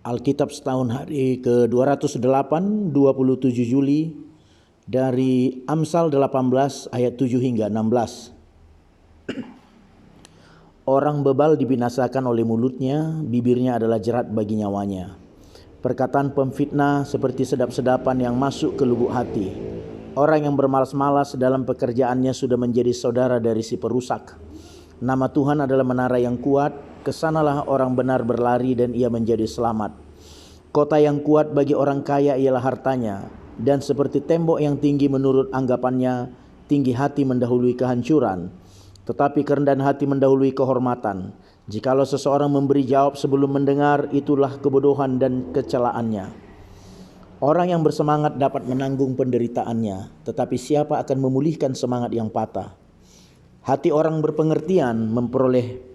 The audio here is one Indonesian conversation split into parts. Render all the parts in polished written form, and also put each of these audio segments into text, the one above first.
Alkitab setahun hari ke-208, 27 Juli, dari Amsal 18 ayat 7 hingga 16. Orang bebal dibinasakan oleh mulutnya, bibirnya adalah jerat bagi nyawanya. Perkataan pemfitnah seperti sedap-sedapan yang masuk ke lubuk hati. Orang yang bermalas-malas dalam pekerjaannya sudah menjadi saudara dari si perusak. Nama Tuhan adalah menara yang kuat, kesanalah orang benar berlari dan ia menjadi selamat. Kota yang kuat bagi orang kaya ialah hartanya, dan seperti tembok yang tinggi menurut anggapannya, tinggi hati mendahului kehancuran, tetapi kerendahan hati mendahului kehormatan. Jikalau seseorang memberi jawab sebelum mendengar, itulah kebodohan dan kecelaannya. Orang yang bersemangat dapat menanggung penderitaannya, tetapi siapa akan memulihkan semangat yang patah? Hati orang berpengertian memperoleh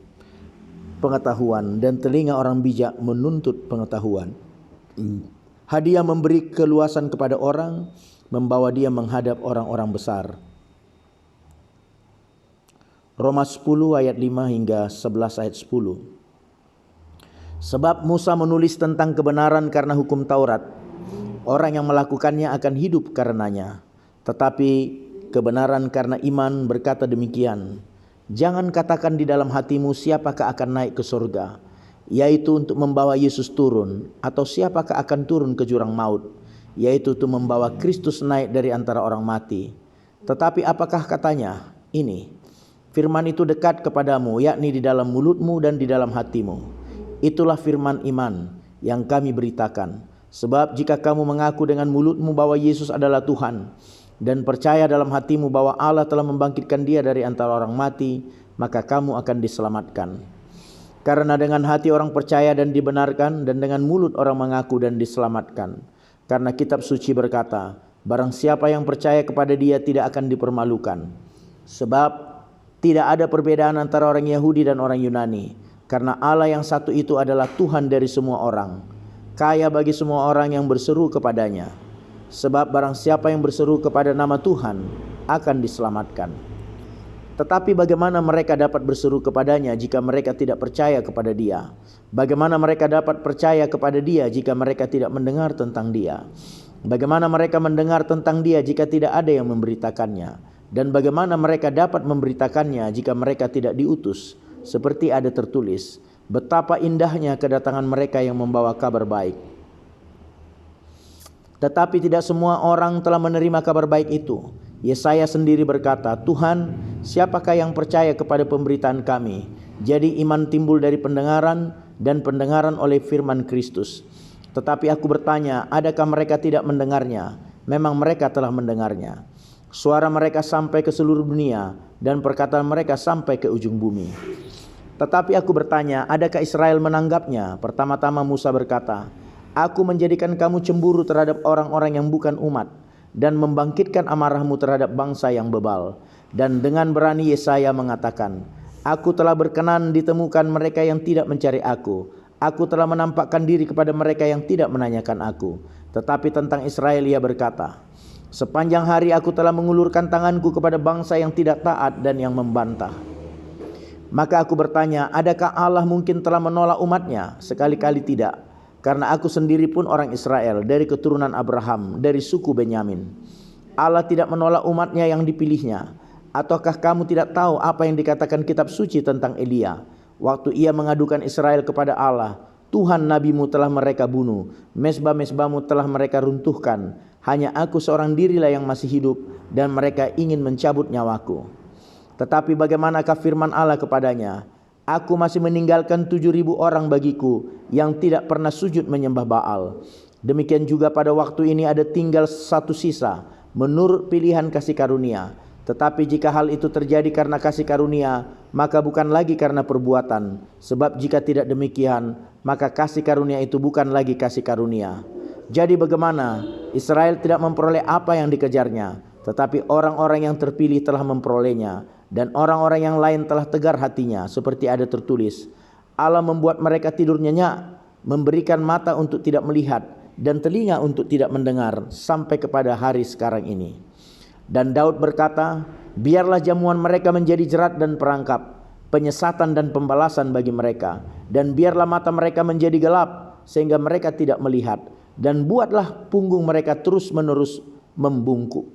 pengetahuan, dan telinga orang bijak menuntut pengetahuan. Hadiah memberi keluasan kepada orang, membawa dia menghadap orang-orang besar. Roma 10 ayat 5 hingga 11 ayat 10. Sebab Musa menulis tentang kebenaran karena hukum Taurat. Orang yang melakukannya akan hidup karenanya. Tetapi kebenaran karena iman berkata demikian, jangan katakan di dalam hatimu siapakah akan naik ke surga, yaitu untuk membawa Yesus turun, atau siapakah akan turun ke jurang maut, yaitu untuk membawa Kristus naik dari antara orang mati. Tetapi apakah katanya? Ini, firman itu dekat kepadamu, yakni di dalam mulutmu dan di dalam hatimu. Itulah firman iman yang kami beritakan. Sebab jika kamu mengaku dengan mulutmu bahwa Yesus adalah Tuhan, dan percaya dalam hatimu bahwa Allah telah membangkitkan dia dari antara orang mati, maka kamu akan diselamatkan. Karena dengan hati orang percaya dan dibenarkan, dan dengan mulut orang mengaku dan diselamatkan. Karena kitab suci berkata, barang siapa yang percaya kepada dia tidak akan dipermalukan. Sebab tidak ada perbedaan antara orang Yahudi dan orang Yunani, karena Allah yang satu itu adalah Tuhan dari semua orang, kaya bagi semua orang yang berseru kepadanya. Sebab barang siapa yang berseru kepada nama Tuhan akan diselamatkan. Tetapi bagaimana mereka dapat berseru kepadanya jika mereka tidak percaya kepada dia? Bagaimana mereka dapat percaya kepada dia jika mereka tidak mendengar tentang dia? Bagaimana mereka mendengar tentang dia jika tidak ada yang memberitakannya? Dan bagaimana mereka dapat memberitakannya jika mereka tidak diutus? Seperti ada tertulis, betapa indahnya kedatangan mereka yang membawa kabar baik. Tetapi tidak semua orang telah menerima kabar baik itu. Yesaya sendiri berkata, Tuhan, siapakah yang percaya kepada pemberitaan kami? Jadi iman timbul dari pendengaran, dan pendengaran oleh firman Kristus. Tetapi aku bertanya, adakah mereka tidak mendengarnya? Memang mereka telah mendengarnya. Suara mereka sampai ke seluruh dunia, dan perkataan mereka sampai ke ujung bumi. Tetapi aku bertanya, adakah Israel menanggapnya? Pertama-tama Musa berkata, aku menjadikan kamu cemburu terhadap orang-orang yang bukan umat, dan membangkitkan amarahmu terhadap bangsa yang bebal. Dan dengan berani Yesaya mengatakan, aku telah berkenan ditemukan mereka yang tidak mencari aku. Aku telah menampakkan diri kepada mereka yang tidak menanyakan aku. Tetapi tentang Israel ia berkata, sepanjang hari aku telah mengulurkan tanganku kepada bangsa yang tidak taat dan yang membantah. Maka aku bertanya, adakah Allah mungkin telah menolak umatnya? Sekali-kali tidak. Karena aku sendiri pun orang Israel, dari keturunan Abraham, dari suku Benyamin. Allah tidak menolak umatnya yang dipilihnya. Ataukah kamu tidak tahu apa yang dikatakan kitab suci tentang Elia? Waktu ia mengadukan Israel kepada Allah, Tuhan nabimu telah mereka bunuh, mezbah-mezbahmu telah mereka runtuhkan. Hanya aku seorang dirilah yang masih hidup, dan mereka ingin mencabut nyawaku. Tetapi bagaimanakah firman Allah kepadanya? Aku masih meninggalkan 7.000 orang bagiku yang tidak pernah sujud menyembah Baal. Demikian juga pada waktu ini ada tinggal satu sisa menurut pilihan kasih karunia. Tetapi jika hal itu terjadi karena kasih karunia, maka bukan lagi karena perbuatan. Sebab jika tidak demikian, maka kasih karunia itu bukan lagi kasih karunia. Jadi bagaimana? Israel tidak memperoleh apa yang dikejarnya, tetapi orang-orang yang terpilih telah memperolehnya. Dan orang-orang yang lain telah tegar hatinya, seperti ada tertulis, Allah membuat mereka tidur nyenyak, memberikan mata untuk tidak melihat, dan telinga untuk tidak mendengar, sampai kepada hari sekarang ini. Dan Daud berkata, biarlah jamuan mereka menjadi jerat dan perangkap, penyesatan dan pembalasan bagi mereka. Dan biarlah mata mereka menjadi gelap, sehingga mereka tidak melihat, dan buatlah punggung mereka terus-menerus membungkuk.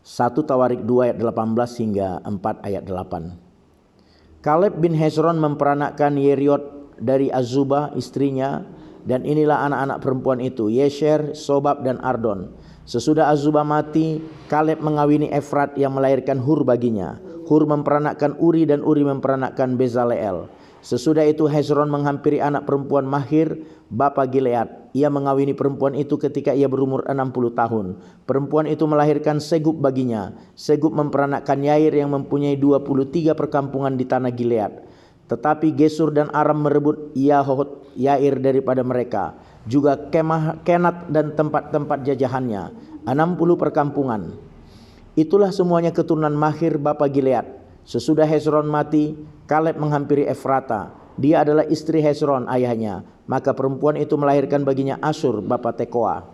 1 Tawarik 2 ayat 18 hingga 4 ayat 8. Kaleb bin Hezron memperanakkan Yeriot dari Azubah istrinya, dan inilah anak-anak perempuan itu, Yesher, Sobab, dan Ardon. Sesudah Azubah mati, Kaleb mengawini Efrat yang melahirkan Hur baginya. Hur memperanakkan Uri, dan Uri memperanakkan Bezaleel. Sesudah itu Hezron menghampiri anak perempuan Mahir, bapa Gilead. Ia mengawini perempuan itu ketika ia berumur 60 tahun. Perempuan itu melahirkan Segub baginya. Segub memperanakkan Yair yang mempunyai 23 perkampungan di tanah Gilead. Tetapi Gesur dan Aram merebut Yahot Yair daripada mereka, juga Kemah, Kenat dan tempat-tempat jajahannya, 60 perkampungan. Itulah semuanya keturunan Mahir bapa Gilead. Sesudah Hezron mati, Kaleb menghampiri Efrata. Dia adalah istri Hezron ayahnya. Maka perempuan itu melahirkan baginya Asur bapa Tekoa.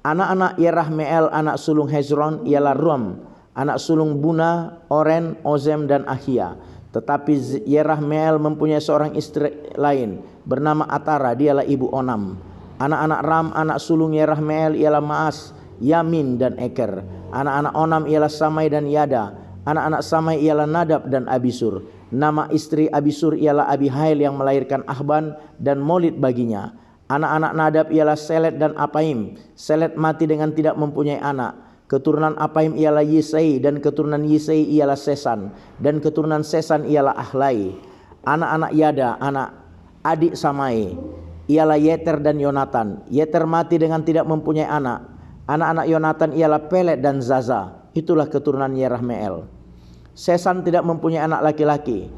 Anak-anak Yerahmeel anak sulung Hezron ialah Rum, anak sulung Buna, Oren, Ozem, dan Ahia. Tetapi Yerahmeel mempunyai seorang istri lain bernama Atara, dialah ibu Onam. Anak-anak Ram anak sulung Yerahmeel ialah Maas, Yamin, dan Eker. Anak-anak Onam ialah Samai dan Yada. Anak-anak Samai ialah Nadab dan Abisur. Nama istri Abisur ialah Abihail yang melahirkan Ahban dan Molid baginya. Anak-anak Nadab ialah Selet dan Apaim. Selet mati dengan tidak mempunyai anak. Keturunan Apaim ialah Yisai, dan keturunan Yisai ialah Sesan, dan keturunan Sesan ialah Ahlai. Anak-anak Yada, anak adik Samai, ialah Yeter dan Yonatan. Yeter mati dengan tidak mempunyai anak. Anak-anak Yonatan ialah Pelet dan Zaza. Itulah keturunan Yerahmeel. Sesan tidak mempunyai anak laki-laki,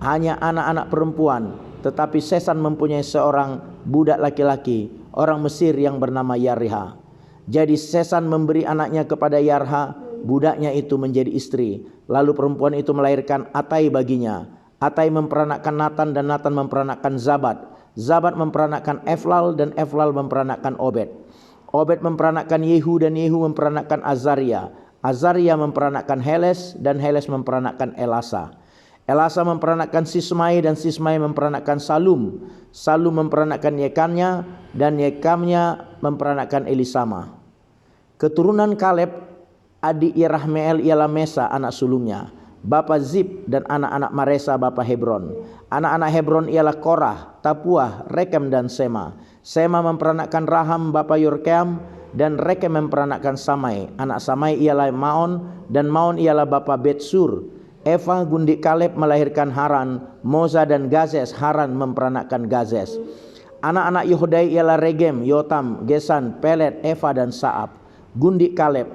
hanya anak-anak perempuan. Tetapi Sesan mempunyai seorang budak laki-laki, orang Mesir yang bernama Yarha. Jadi Sesan memberi anaknya kepada Yarha, budaknya itu menjadi istri. Lalu perempuan itu melahirkan Atai baginya. Atai memperanakkan Natan, dan Natan memperanakkan Zabad. Zabad memperanakkan Eflal, dan Eflal memperanakkan Obed. Obed memperanakkan Yehu, dan Yehu memperanakkan Azaria. Azaria memperanakkan Heles, dan Heles memperanakkan Elasa. Elasa memperanakkan Sismai, dan Sismai memperanakkan Salum. Salum memperanakkan Yekamnya, dan Yekamnya memperanakkan Elisama. Keturunan Kaleb adik Yerahmeel ialah Mesa anak sulungnya, bapa Zib, dan anak-anak Maresa bapa Hebron. Anak-anak Hebron ialah Korah, Tapuah, Rekem, dan Sema. Sema memperanakkan Raham bapa Yorkeam, dan Rekem memperanakkan Samai. Anak Samai ialah Maon, dan Maon ialah bapa Betsur. Eva gundik Kaleb melahirkan Haran, Moza, dan Gazes. Haran memperanakkan Gazes. Anak-anak Yehodai ialah Regem, Yotam, Gesan, Pelet, Eva, dan Saab. Gundik Kaleb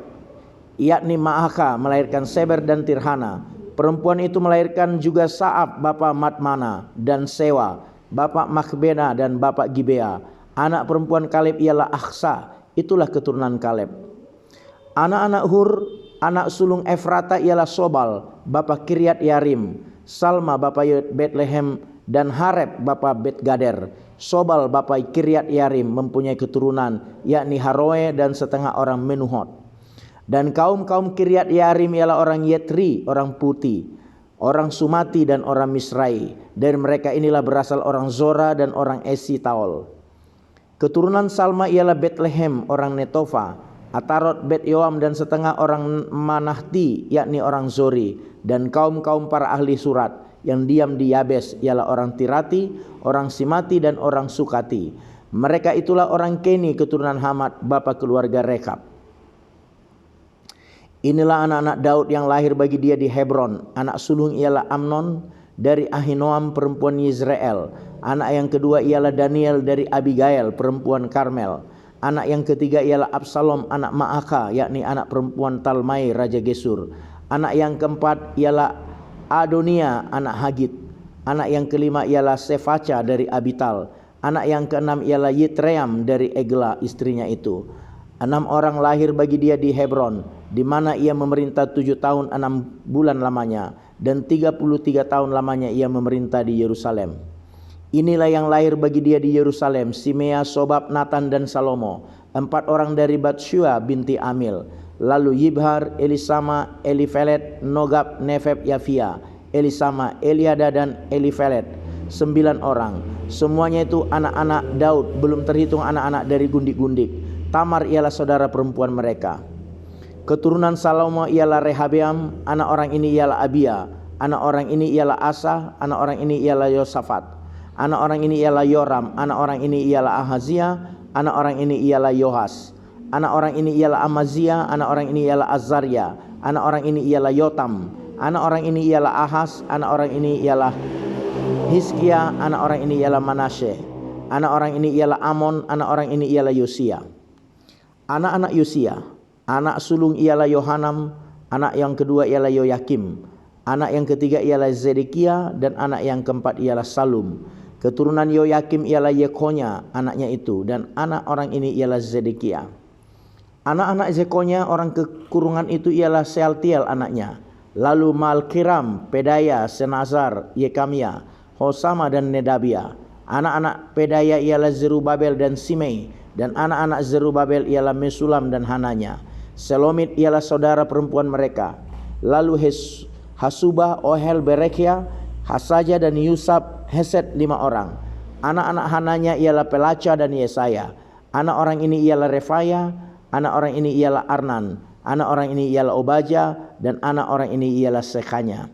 yakni Maaka melahirkan Seber dan Tirhana. Perempuan itu melahirkan juga Saab bapa Matmana, dan Sewa bapa Makbena, dan bapa Gibea. Anak perempuan Kaleb ialah Aksa. Itulah keturunan Kaleb. Anak-anak Hur, anak sulung Efrata ialah Sobal, bapa Kiryat Yarim, Salma bapa Betlehem, dan Hareb bapa Bet-Gader. Sobal bapa Kiryat Yarim mempunyai keturunan, yakni Haroe dan setengah orang Menuhot. Dan kaum-kaum Kiryat Yarim ialah orang Yetri, orang Puti, orang Sumati, dan orang Misrai. Dari mereka inilah berasal orang Zora dan orang Esitaol. Keturunan Salma ialah Betlehem, orang Netofa, Atarot, Bet Yoam, dan setengah orang Manahti, yakni orang Zori. Dan kaum-kaum para ahli surat yang diam di Yabes ialah orang Tirati, orang Simati, dan orang Sukati. Mereka itulah orang Keni, keturunan Hamad, bapa keluarga Rekab. Inilah anak-anak Daud yang lahir bagi dia di Hebron. Anak sulung ialah Amnon dari Ahinoam perempuan Yizrael. Anak yang kedua ialah Daniel dari Abigail perempuan Karmel. Anak yang ketiga ialah Absalom anak Maaka, yakni anak perempuan Talmai raja Gesur. Anak yang keempat ialah Adonia anak Hagit. Anak yang kelima ialah Sefaca dari Abital. Anak yang keenam ialah Yitream dari Egla istrinya itu. 6 orang lahir bagi dia di Hebron, di mana ia memerintah 7 tahun 6 bulan lamanya, dan 33 tahun lamanya ia memerintah di Yerusalem. Inilah yang lahir bagi dia di Yerusalem, Simea, Sobab, Natan, dan Salomo, 4 orang dari Batshua binti Amil. Lalu Yibhar, Elisama, Elifelet, Nogab, Nefeb, Yafia, Elisama, Eliada, dan Elifelet. 9 orang. Semuanya itu anak-anak Daud, belum terhitung anak-anak dari gundik-gundik. Tamar ialah saudara perempuan mereka. Keturunan Salomo ialah Rehabeam, anak orang ini ialah Abia, anak orang ini ialah Asa, anak orang ini ialah Yosafat, anak orang ini ialah Yoram, anak orang ini ialah Ahazia, anak orang ini ialah Yohas, anak orang ini ialah Amazia, anak orang ini ialah Azaria, anak orang ini ialah Yotam, anak orang ini ialah Ahas, anak orang ini ialah Hizkia, anak orang ini ialah Manasye, anak orang ini ialah Amon, anak orang ini ialah Yosia. Anak-anak Yosia, anak sulung ialah Yohanam, anak yang kedua ialah Yoyakim, anak yang ketiga ialah Zedekia, dan anak yang keempat ialah Salum. Keturunan Yoyakim ialah Yekonya, anaknya itu, dan anak orang ini ialah Zedekia. Anak-anak Zekonya orang kekurungan itu ialah Sealtiel anaknya, lalu Malkiram, Pedaya, Senazar, Yekamia, Hosama dan Nedabia. Anak-anak Pedaya ialah Zerubabel dan Simei, dan anak-anak Zerubabel ialah Mesulam dan Hananya. Selomit ialah saudara perempuan mereka. Lalu Hasubah, Ohel, Berekia, Hasaja dan Yusab, Hesed 5 orang. Anak-anak Hananya ialah Pelaca dan Yesaya. Anak orang ini ialah Refaya, anak orang ini ialah Arnan, anak orang ini ialah Obaja, dan anak orang ini ialah Sekanya.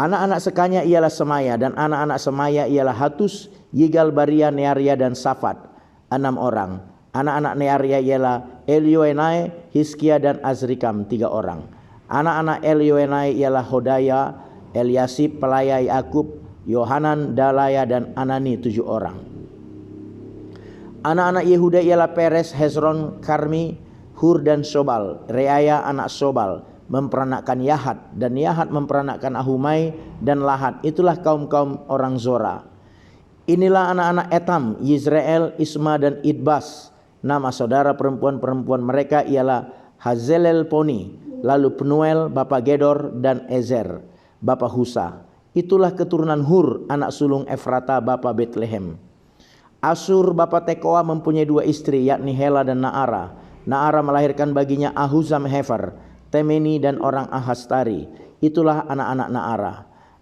Anak-anak Sekanya ialah Semaya, dan anak-anak Semaya ialah Hatus, Yigal, Baria, Nearia, dan Safat, 6 orang. Anak-anak Nearia ialah Elioenai, Hizkia, dan Azrikam, 3 orang. Anak-anak Elioenai ialah Hodaya, Eliasib, Pelaya Yakub, Yohanan, Dalaya, dan Anani, 7 orang. Anak-anak Yehuda ialah Peres, Hezron, Karmi, Hur, dan Sobal. Reaya anak Sobal memperanakkan Yahat, dan Yahat memperanakkan Ahumai dan Lahat. Itulah kaum-kaum orang Zora. Inilah anak-anak Etam, Yizrael, Isma, dan Idbas. Nama saudara perempuan-perempuan mereka ialah Hazelel Poni, lalu Penuel, bapa Gedor, dan Ezer, bapa Husa. Itulah keturunan Hur, anak sulung Efrata, bapa Betlehem. Asur, bapa Tekoa, mempunyai 2 istri, yakni Hela dan Naara. Naara melahirkan baginya Ahuzam Hefer, Temeni, dan orang Ahastari. Itulah anak-anak Naara.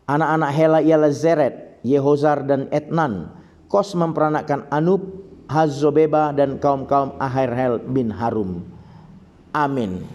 Anak-anak Hela ialah Zeret, Yehozar, dan Etnan. Kos memperanakkan Anub, Hazobeba, dan kaum-kaum Aherhel bin Harum. Amin.